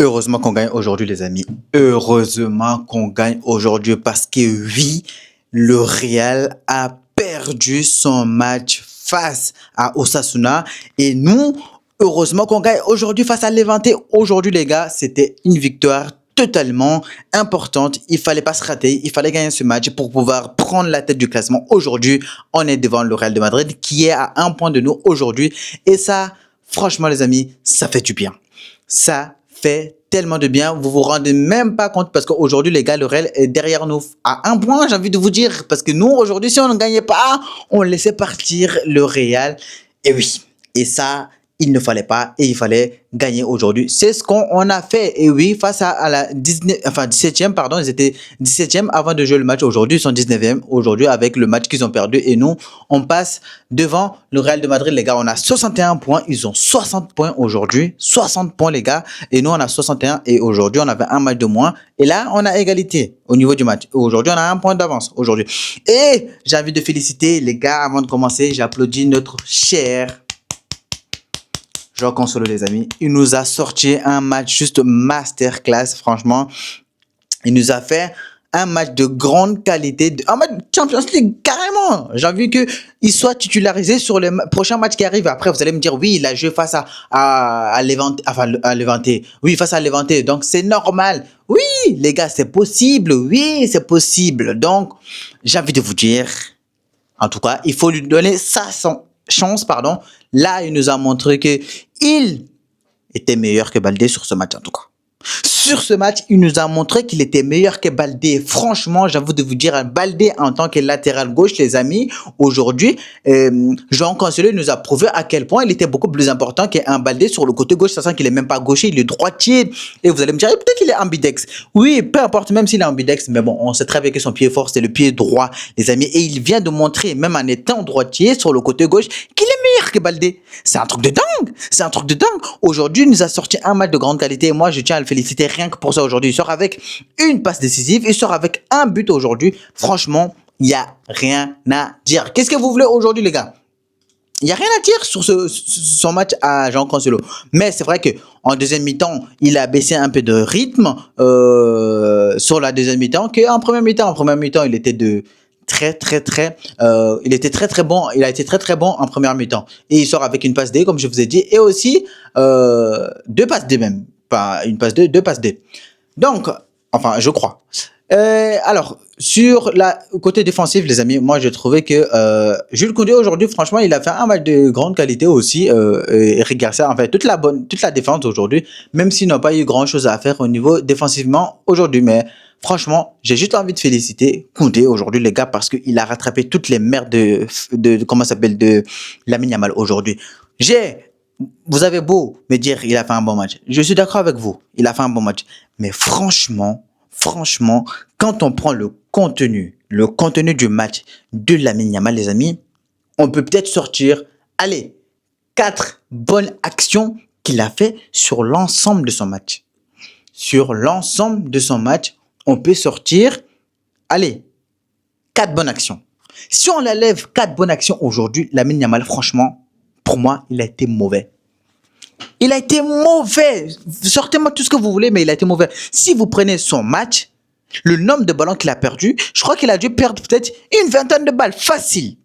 Heureusement qu'on gagne aujourd'hui, les amis. Heureusement qu'on gagne aujourd'hui parce que oui, le Real a perdu son match face à Osasuna et nous, heureusement qu'on gagne aujourd'hui face à Levante. Aujourd'hui, les gars, c'était une victoire totalement importante. Il fallait pas se rater, il fallait gagner ce match pour pouvoir prendre la tête du classement. Aujourd'hui, on est devant le Real de Madrid qui est à un point de nous aujourd'hui et ça, franchement, les amis, ça fait du bien. Ça fait tellement de bien, vous vous rendez même pas compte parce qu'aujourd'hui les gars, le Real est derrière nous à un point, j'ai envie de vous dire, parce que nous aujourd'hui si on ne gagnait pas, on laissait partir le Real. Et oui, et ça il ne fallait pas et il fallait gagner aujourd'hui. C'est ce qu'on a fait. Et oui, face à la 19, enfin 17e, pardon, ils étaient 17e avant de jouer le match. Aujourd'hui, ils sont 19e aujourd'hui avec le match qu'ils ont perdu. Et nous, on passe devant le Real de Madrid, les gars. On a 61 points. Ils ont 60 points aujourd'hui. 60 points, les gars. Et nous, on a 61. Et aujourd'hui, on avait un match de moins. Et là, on a égalité au niveau du match. Aujourd'hui, on a un point d'avance aujourd'hui. Et j'ai envie de féliciter les gars avant de commencer. J'applaudis notre cher João Cancelo, les amis. Il nous a sorti un match juste masterclass, franchement. Il nous a fait un match de grande qualité, un match Champions League, carrément. J'ai envie qu'il soit titularisé sur les prochains matchs qui arrivent. Après, vous allez me dire, oui, il a joué face à Levante, enfin, à Levante. Oui, face à Levante. Donc, c'est normal. Oui, les gars, c'est possible. Oui, c'est possible. Donc, j'ai envie de vous dire, en tout cas, il faut lui donner sa chance, pardon. Là, il nous a montré que il était meilleur que Baldé sur ce match, en tout cas. Sur ce match, il nous a montré qu'il était meilleur que Baldé. Franchement, j'avoue de vous dire, Baldé en tant que latéral gauche, les amis, aujourd'hui, João Cancelo nous a prouvé à quel point il était beaucoup plus important qu'un Baldé sur le côté gauche, sachant qu'il est même pas gaucher, il est droitier. Et vous allez me dire, peut-être qu'il est ambidex. Oui, peu importe, même s'il est ambidex, mais bon, on sait très bien que son pied fort, c'est le pied droit, les amis. Et il vient de montrer, même en étant droitier sur le côté gauche, qu'il est meilleur que Baldé. C'est un truc de dingue. C'est un truc de dingue. Aujourd'hui, il nous a sorti un match de grande qualité et moi, je tiens à le féliciter rien que pour ça aujourd'hui. Il sort avec une passe décisive, il sort avec un but aujourd'hui. Franchement, il n'y a rien à dire. Qu'est-ce que vous voulez aujourd'hui, les gars? Il n'y a rien à dire sur son match à João Cancelo. Mais c'est vrai qu'en deuxième mi-temps, il a baissé un peu de rythme sur la deuxième mi-temps qu'en première mi-temps. En première mi-temps, il était il était très bon. Il a été très bon en première mi-temps. Et il sort avec une passe D, comme je vous ai dit, et aussi deux passes D même. Pas une passe D, deux passes D. Donc, enfin, je crois. Alors, sur la côté défensif, les amis, moi, j'ai trouvé que Jules Koundé, aujourd'hui, franchement, il a fait un match de grande qualité aussi. Eric Garcia, en fait, toute la défense aujourd'hui, même s'il n'a pas eu grand-chose à faire au niveau défensivement aujourd'hui. Mais franchement, j'ai juste envie de féliciter Koundé aujourd'hui, les gars, parce qu'il a rattrapé toutes les merdes comment ça s'appelle, de Lamine Yamal aujourd'hui. Vous avez beau me dire il a fait un bon match. Je suis d'accord avec vous. Il a fait un bon match. Mais franchement, quand on prend le contenu du match de Lamine Yamal, les amis, on peut peut-être sortir, allez, 4 bonnes actions qu'il a fait sur l'ensemble de son match. Sur l'ensemble de son match, on peut sortir, allez, 4 bonnes actions. Si on enlève 4 bonnes actions aujourd'hui, Lamine Yamal, franchement, pour moi, il a été mauvais. Il a été mauvais. Sortez-moi tout ce que vous voulez, mais il a été mauvais. Si vous prenez son match, le nombre de ballons qu'il a perdu, je crois qu'il a dû perdre peut-être une vingtaine de balles. Facile.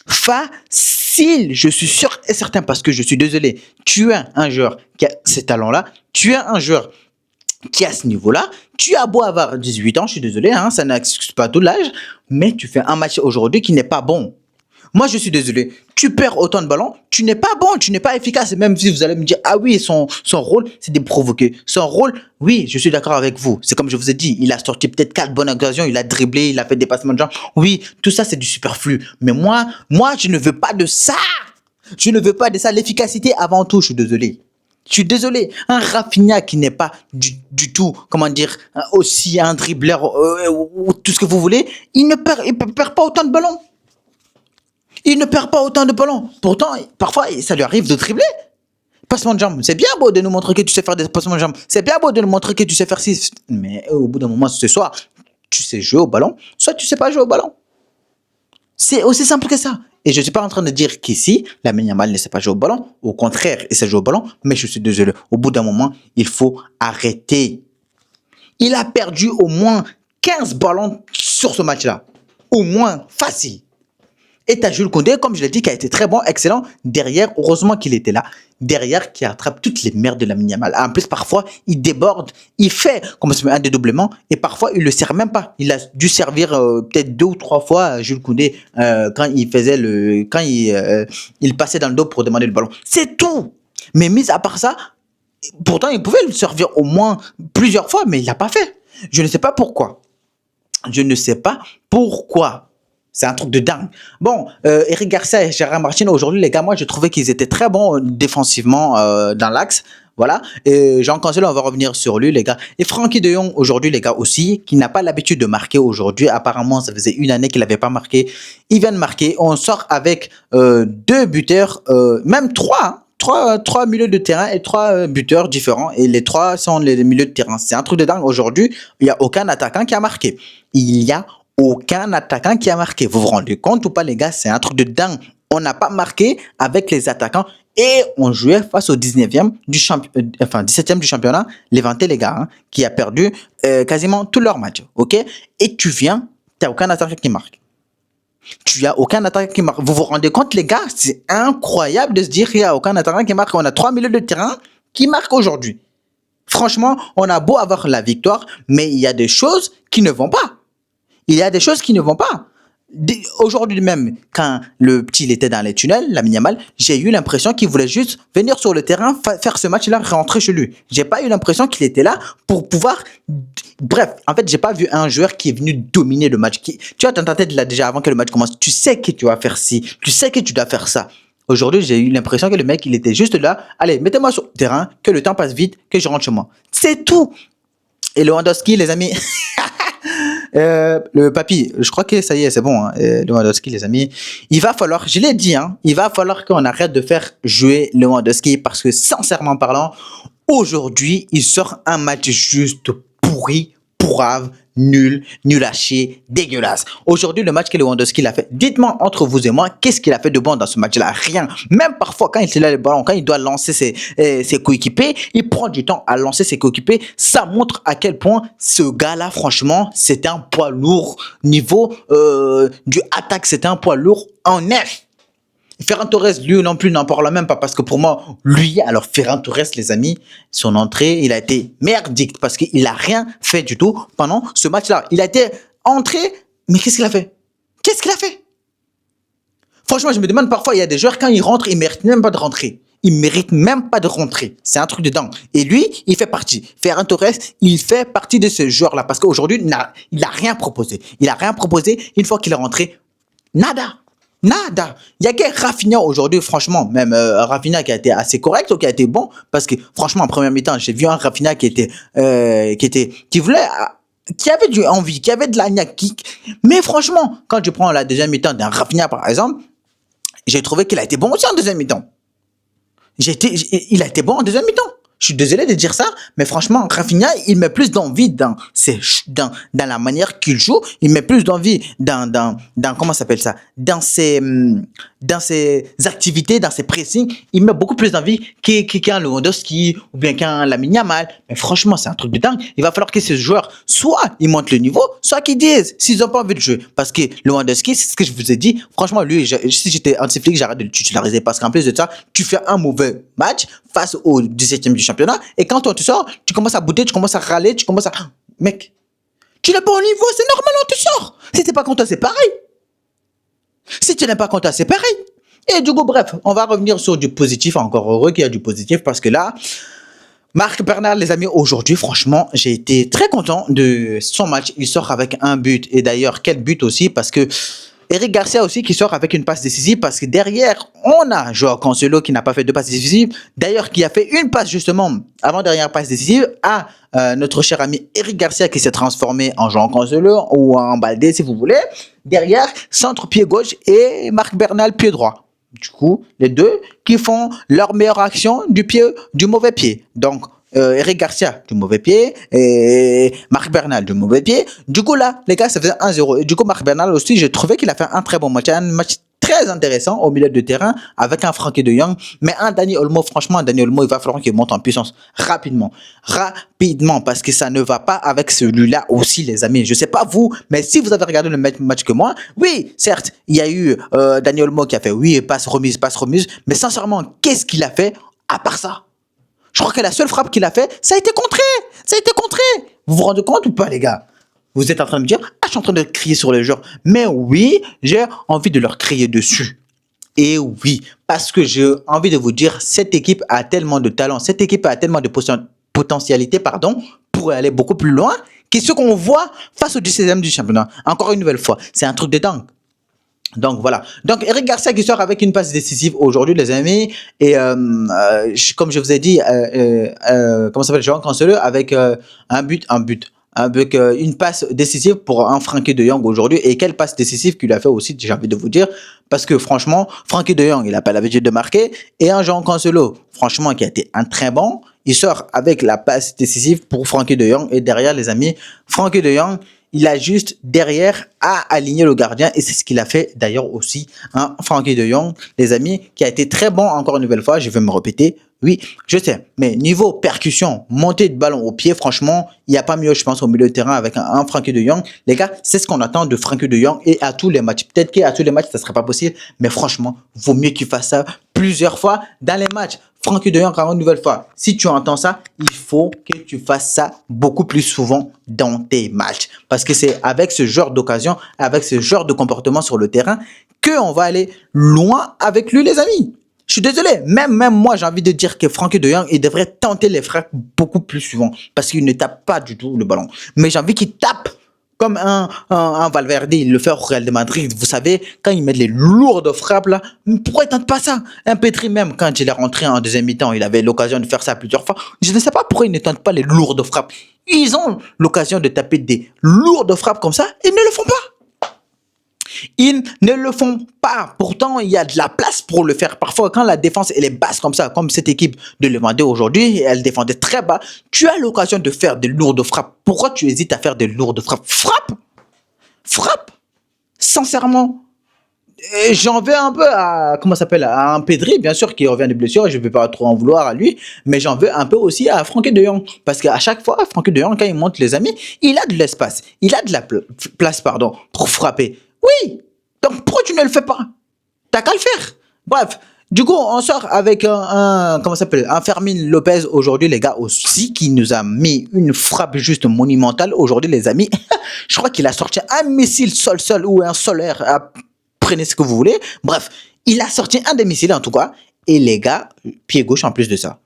Facile. Je suis sûr et certain parce que je suis désolé. Tu es un joueur qui a ces talents-là. Tu es un joueur qui est à ce niveau-là. Tu as beau avoir 18 ans, je suis désolé, hein, ça n'excuse pas tout l'âge, mais tu fais un match aujourd'hui qui n'est pas bon. Moi, je suis désolé. Tu perds autant de ballons, tu n'es pas bon, tu n'es pas efficace. Et même si vous allez me dire, ah oui, son rôle, c'est de provoquer. Son rôle, oui, je suis d'accord avec vous. C'est comme je vous ai dit, il a sorti peut-être 4 bonnes occasions, il a dribblé, il a fait des passements de jambes. Oui, tout ça, c'est du superflu. Mais moi, je ne veux pas de ça. Je ne veux pas de ça. L'efficacité avant tout, je suis désolé. Je suis désolé, un Rafinha qui n'est pas du tout, comment dire, aussi un dribbleur, ou tout ce que vous voulez, il ne perd pas autant de ballons. Il ne perd pas autant de ballons. Pourtant, parfois, ça lui arrive de dribbler. Passement de jambes. C'est bien beau de nous montrer que tu sais faire des passements de jambes. C'est bien beau de nous montrer que tu sais faire ci. Mais au bout d'un moment, c'est soit tu sais jouer au ballon, soit tu sais pas jouer au ballon. C'est aussi simple que ça. Et je ne suis pas en train de dire qu'ici, Lamine Yamal ne sait pas jouer au ballon. Au contraire, il sait jouer au ballon. Mais je suis désolé. Au bout d'un moment, il faut arrêter. Il a perdu au moins 15 ballons sur ce match-là. Au moins, facile. Et t'as Jules Koundé, comme je l'ai dit, qui a été très bon, excellent. Derrière, heureusement qu'il était là. Derrière, qui attrape toutes les merdes de Lamine Yamal. En plus, parfois, il déborde. Il fait, comme ça, un dédoublement. Et parfois, il le sert même pas. Il a dû servir peut-être 2 ou 3 fois Jules Koundé quand il faisait quand il passait dans le dos pour demander le ballon. C'est tout. Mais mis à part ça, pourtant, il pouvait le servir au moins plusieurs fois, mais il l'a pas fait. Je ne sais pas pourquoi. Je ne sais pas pourquoi. C'est un truc de dingue. Bon, Eric Garcia et Gérard Martin, aujourd'hui, les gars, moi, je trouvais qu'ils étaient très bons défensivement dans l'axe. Voilà. Et Jean Cancelo, on va revenir sur lui, les gars. Et Frankie de Jong, aujourd'hui, les gars, aussi, qui n'a pas l'habitude de marquer aujourd'hui. Apparemment, ça faisait une année qu'il n'avait pas marqué. Il vient de marquer. On sort avec 2 buteurs, même 3, hein. Trois milieux de terrain et 3 buteurs différents. Et les 3 sont les milieux de terrain. C'est un truc de dingue. Aujourd'hui, il n'y a aucun attaquant qui a marqué. Il y a aucun attaquant qui a marqué. Vous vous rendez compte ou pas, les gars? C'est un truc de dingue. On n'a pas marqué avec les attaquants et on jouait face au 19e du 17e du championnat, Levante, les gars, hein, qui a perdu quasiment tous leurs matchs. Ok? Et tu viens, tu n'as aucun attaquant qui marque. Tu n'as aucun attaquant qui marque. Vous vous rendez compte, les gars? C'est incroyable de se dire qu'il n'y a aucun attaquant qui marque. On a 3 milieux de terrain qui marquent aujourd'hui. Franchement, on a beau avoir la victoire, mais il y a des choses qui ne vont pas. Il y a des choses qui ne vont pas. Aujourd'hui même, quand le petit il était dans les tunnels, Lamine Yamal, j'ai eu l'impression qu'il voulait juste venir sur le terrain, faire ce match-là, rentrer chez lui. J'ai pas eu l'impression qu'il était là pour pouvoir... Bref, en fait, j'ai pas vu un joueur qui est venu dominer le match. Tu vois, dans ta tête, là, déjà, avant que le match commence, tu sais que tu vas faire ci, tu sais que tu dois faire ça. Aujourd'hui, j'ai eu l'impression que le mec, il était juste là. Allez, mettez-moi sur le terrain, que le temps passe vite, que je rentre chez moi. C'est tout. Et Lewandowski, les amis... le papy, je crois que ça y est, c'est bon, hein, Lewandowski, les amis. Il va falloir, je l'ai dit, hein, il va falloir qu'on arrête de faire jouer Lewandowski parce que, sincèrement parlant, aujourd'hui, il sort un match juste pourri, pourrave, nul à chier, dégueulasse. Aujourd'hui, le match que Lewandowski a fait, dites-moi entre vous et moi, qu'est-ce qu'il a fait de bon dans ce match-là? Rien. Même parfois, quand il a le ballon, quand il doit lancer ses coéquipiers, il prend du temps à lancer ses coéquipiers. Ça montre à quel point ce gars-là, franchement, c'était un poids lourd. Niveau du attaque, c'était un poids lourd en F. Ferran Torres, lui non plus, n'en parle même pas parce que pour moi, lui, alors Ferran Torres, les amis, son entrée, il a été merdique parce qu'il n'a rien fait du tout pendant ce match-là. Il a été entré, mais qu'est-ce qu'il a fait? Qu'est-ce qu'il a fait? Franchement, je me demande parfois, il y a des joueurs, quand ils rentrent, ils ne méritent même pas de rentrer. Ils ne méritent même pas de rentrer. C'est un truc de dingue. Et lui, il fait partie. Ferran Torres, il fait partie de ce joueur-là parce qu'aujourd'hui, il n'a rien proposé. Il n'a rien proposé. Une fois qu'il est rentré, nada. Nada. Il y a que Rafinha aujourd'hui, franchement, même Rafinha qui a été assez correct ou qui a été bon, parce que franchement, en première mi-temps, j'ai vu un Rafinha qui voulait, qui avait du envie, qui avait de la niaque. Mais franchement, quand je prends la deuxième mi-temps d'un Rafinha, par exemple, j'ai trouvé qu'il a été bon aussi en deuxième mi-temps. Il a été bon en deuxième mi-temps. Je suis désolé de dire ça, mais franchement, Rafinha, il met plus d'envie dans la manière qu'il joue. Il met plus d'envie dans comment ça s'appelle ça? Dans ses activités, dans ses pressings. Il met beaucoup plus d'envie qu'un Lewandowski ou bien qu'un Lamine Yamal. Mais franchement, c'est un truc de dingue. Il va falloir que ces joueurs, soit ils montent le niveau, soit qu'ils disent s'ils n'ont pas envie de jouer. Parce que Lewandowski, c'est ce que je vous ai dit. Franchement, lui, si j'étais anti-flic, j'arrête de le titulariser. Parce qu'en plus de ça, tu fais un mauvais match face au 17e du championnat. Et quand toi, tu sors, tu commences à bouder, tu commences à râler, tu commences à... Mec, tu n'es pas au niveau, c'est normal, on te sort. Si t'es pas content, c'est pareil. Si tu n'es pas content, c'est pareil. Et du coup, bref, on va revenir sur du positif. Encore heureux qu'il y a du positif parce que là, Marc Bernal, les amis, aujourd'hui, franchement, j'ai été très content de son match. Il sort avec un but. Et d'ailleurs, quel but aussi parce que Eric Garcia aussi qui sort avec une passe décisive parce que derrière, on a Joao Cancelo qui n'a pas fait de passe décisive. D'ailleurs, qui a fait une passe justement, avant-dernière passe décisive, à notre cher ami Eric Garcia qui s'est transformé en Joao Cancelo ou en Baldé si vous voulez. Derrière, centre pied gauche et Marc Bernal pied droit. Du coup, les deux qui font leur meilleure action du mauvais pied. Donc, Eric Garcia du mauvais pied et Marc Bernal du mauvais pied. Du coup là, les gars, ça faisait 1-0. Et du coup, Marc Bernal aussi, j'ai trouvé qu'il a fait un très bon match. Un match très intéressant au milieu de terrain avec un Frankie de Jong, mais un Dani Olmo, franchement, un Dani Olmo, il va falloir qu'il monte en puissance rapidement. Rapidement, parce que ça ne va pas avec celui-là aussi, les amis. Je sais pas vous, mais si vous avez regardé le même match que moi, oui, certes, il y a eu Dani Olmo qui a fait, oui, passe remise, mais sincèrement, qu'est-ce qu'il a fait à part ça? Je crois que la seule frappe qu'il a fait, ça a été contré. Ça a été contré. Vous vous rendez compte ou pas, les gars? Vous êtes en train de me dire, ah, je suis en train de crier sur les joueurs. Mais oui, j'ai envie de leur crier dessus. Et oui, parce que j'ai envie de vous dire, cette équipe a tellement de talent, cette équipe a tellement de potentialité, pardon, pour aller beaucoup plus loin que ce qu'on voit face au 16e du championnat. Encore une nouvelle fois, c'est un truc de dingue. Donc voilà. Donc Eric Garcia qui sort avec une passe décisive aujourd'hui, les amis. Et comme je vous ai dit, comment ça s'appelle, João Cancelo avec avec une passe décisive pour un Frankie de Jong aujourd'hui. Et quelle passe décisive qu'il a fait aussi, j'ai envie de vous dire. Parce que franchement, Frankie de Jong, il n'a pas l'habitude de marquer. Et un João Cancelo, franchement, qui a été un très bon. Il sort avec la passe décisive pour Frankie de Jong. Et derrière, les amis, Frankie de Jong, il a juste derrière à aligner le gardien et c'est ce qu'il a fait d'ailleurs aussi, hein, Frankie de Jong, les amis, qui a été très bon encore une nouvelle fois, je vais me répéter, oui, je sais, mais niveau percussion, montée de ballon au pied, franchement, il n'y a pas mieux, je pense, au milieu de terrain avec un Frankie de Jong. Les gars, c'est ce qu'on attend de Frankie de Jong et à tous les matchs. Peut-être qu'à tous les matchs, ça ne serait pas possible, mais franchement, vaut mieux qu'il fasse ça plusieurs fois dans les matchs. Frankie de Jong, encore une nouvelle fois, si tu entends ça, il faut que tu fasses ça beaucoup plus souvent dans tes matchs. Parce que c'est avec ce genre d'occasion, avec ce genre de comportement sur le terrain, qu'on va aller loin avec lui, les amis. Je suis désolé, même moi, j'ai envie de dire que Frankie de Jong, il devrait tenter les frappes beaucoup plus souvent. Parce qu'il ne tape pas du tout le ballon. Mais j'ai envie qu'il tape comme un Valverde, il le fait au Real de Madrid. Vous savez, quand il met les lourdes frappes là, pourquoi il tente pas ça? Un Petri même, quand il est rentré en deuxième mi-temps, il avait l'occasion de faire ça plusieurs fois. Je ne sais pas pourquoi il ne tente pas les lourdes frappes. Ils ont l'occasion de taper des lourdes frappes comme ça, ils ne le font pas. Ils ne le font pas. Pourtant, il y a de la place pour le faire. Parfois, quand la défense elle est basse comme ça, comme cette équipe de Lewandowski aujourd'hui, elle défendait très bas, tu as l'occasion de faire des lourdes frappes. Pourquoi tu hésites à faire des lourdes frappes? Frappe! Frappe! Sincèrement. J'en veux un peu à, comment ça s'appelle, à un Pedri, bien sûr, qui revient de blessure, je ne vais pas trop en vouloir à lui, mais j'en veux un peu aussi à Frankie de Jong. Parce qu'à chaque fois, Frankie de Jong, quand il monte, les amis, il a de l'espace, il a de la place, pardon, pour frapper. Oui! Donc pourquoi tu ne le fais pas? T'as qu'à le faire. Bref, du coup, on sort avec comment ça s'appelle, un Fermin Lopez aujourd'hui, les gars, aussi, qui nous a mis une frappe juste monumentale aujourd'hui, les amis. Je crois qu'il a sorti un missile sol-sol ou un solaire, prenez ce que vous voulez. Bref, il a sorti un des missiles en tout cas. Et les gars, pied gauche en plus de ça.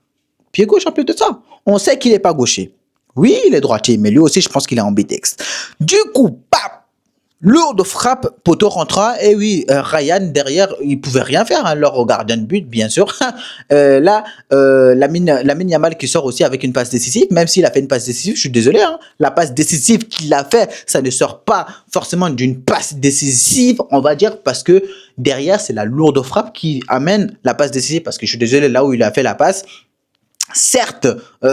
Pied gauche en plus de ça. On sait qu'il n'est pas gaucher. Oui, il est droitier, mais lui aussi, je pense qu'il est ambidextre. Du coup, pap! Lourde frappe, poteau rentrant, et oui, Ryan derrière, il pouvait rien faire, hein, leur gardien de but, bien sûr. Là, Lamine Yamal qui sort aussi avec une passe décisive, même s'il a fait une passe décisive, je suis désolé, hein, la passe décisive qu'il a fait, ça ne sort pas forcément d'une passe décisive, on va dire, parce que derrière, c'est la lourde frappe qui amène la passe décisive, parce que je suis désolé, là où il a fait la passe, certes, tous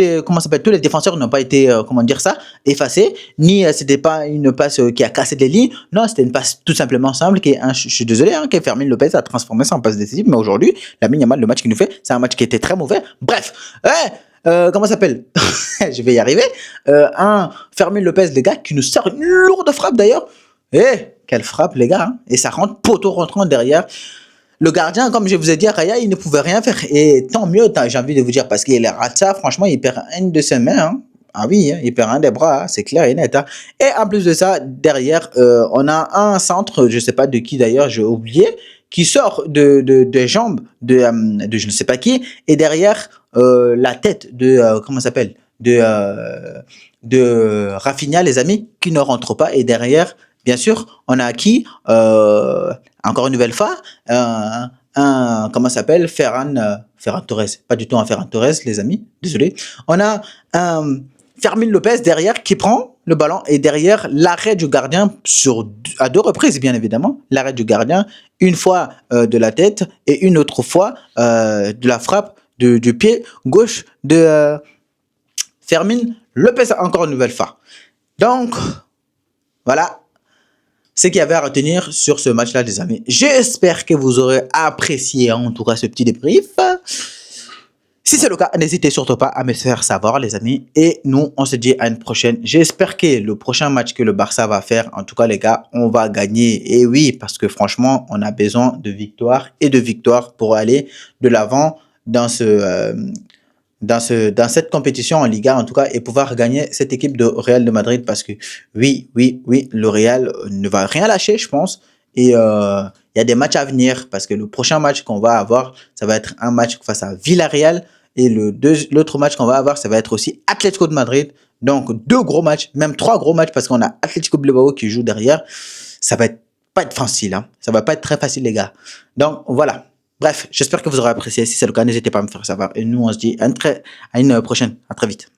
les défenseurs n'ont pas été, comment dire ça, effacés, ni c'était pas une passe qui a cassé des lignes, non, c'était une passe tout simplement simple je suis désolé, hein, que Fermin Lopez a transformé ça en passe décisive, mais aujourd'hui, Lamine Yamal, le match qu'il nous fait, c'est un match qui était très mauvais. Bref, comment ça s'appelle? Je vais y arriver. Un Fermin Lopez, les gars, qui nous sort une lourde frappe d'ailleurs. Quelle frappe, les gars, hein, et ça rentre, poteau rentrant derrière. Le gardien, comme je vous ai dit, Raya, il ne pouvait rien faire. Et tant mieux, j'ai envie de vous dire, parce qu'il rate ça, franchement, il perd une de ses mains. Hein. Ah oui, hein, il perd un des bras, hein, c'est clair et net. Hein. Et en plus de ça, derrière, on a un centre, je ne sais pas de qui d'ailleurs, j'ai oublié, qui sort des jambes de je ne sais pas qui. Et derrière, la tête de, comment ça s'appelle, de Rafinha, les amis, qui ne rentre pas. Et derrière, bien sûr, on a qui encore une nouvelle fois, comment ça s'appelle, Ferran Torres, pas du tout un Ferran Torres, les amis, désolé. On a Fermin Lopez derrière qui prend le ballon et derrière l'arrêt du gardien à 2 reprises, bien évidemment, l'arrêt du gardien, une fois de la tête et une autre fois de la frappe du pied gauche de Fermin Lopez, encore une nouvelle fois. Donc, voilà. ce qu'il y avait à retenir sur ce match-là, les amis. J'espère que vous aurez apprécié, en tout cas, ce petit débrief. Si c'est le cas, n'hésitez surtout pas à me faire savoir, les amis. Et nous, on se dit à une prochaine. J'espère que le prochain match que le Barça va faire, en tout cas, les gars, on va gagner. Et oui, parce que franchement, on a besoin de victoire et de victoire pour aller de l'avant dans dans cette compétition en Liga, en tout cas, et pouvoir gagner cette équipe de Real de Madrid. Parce que oui, le Real ne va rien lâcher, je pense. Et il y a des matchs à venir parce que le prochain match qu'on va avoir, ça va être un match face à Villarreal. Et l'autre match qu'on va avoir, ça va être aussi Atlético de Madrid. Donc, 2 gros matchs, même 3 gros matchs parce qu'on a Atlético Bilbao qui joue derrière. Ça va pas être facile, hein. Ça va pas être très facile, les gars. Donc, voilà. Bref, j'espère que vous aurez apprécié. Si c'est le cas, n'hésitez pas à me faire savoir. Et nous, on se dit à une prochaine. À très vite.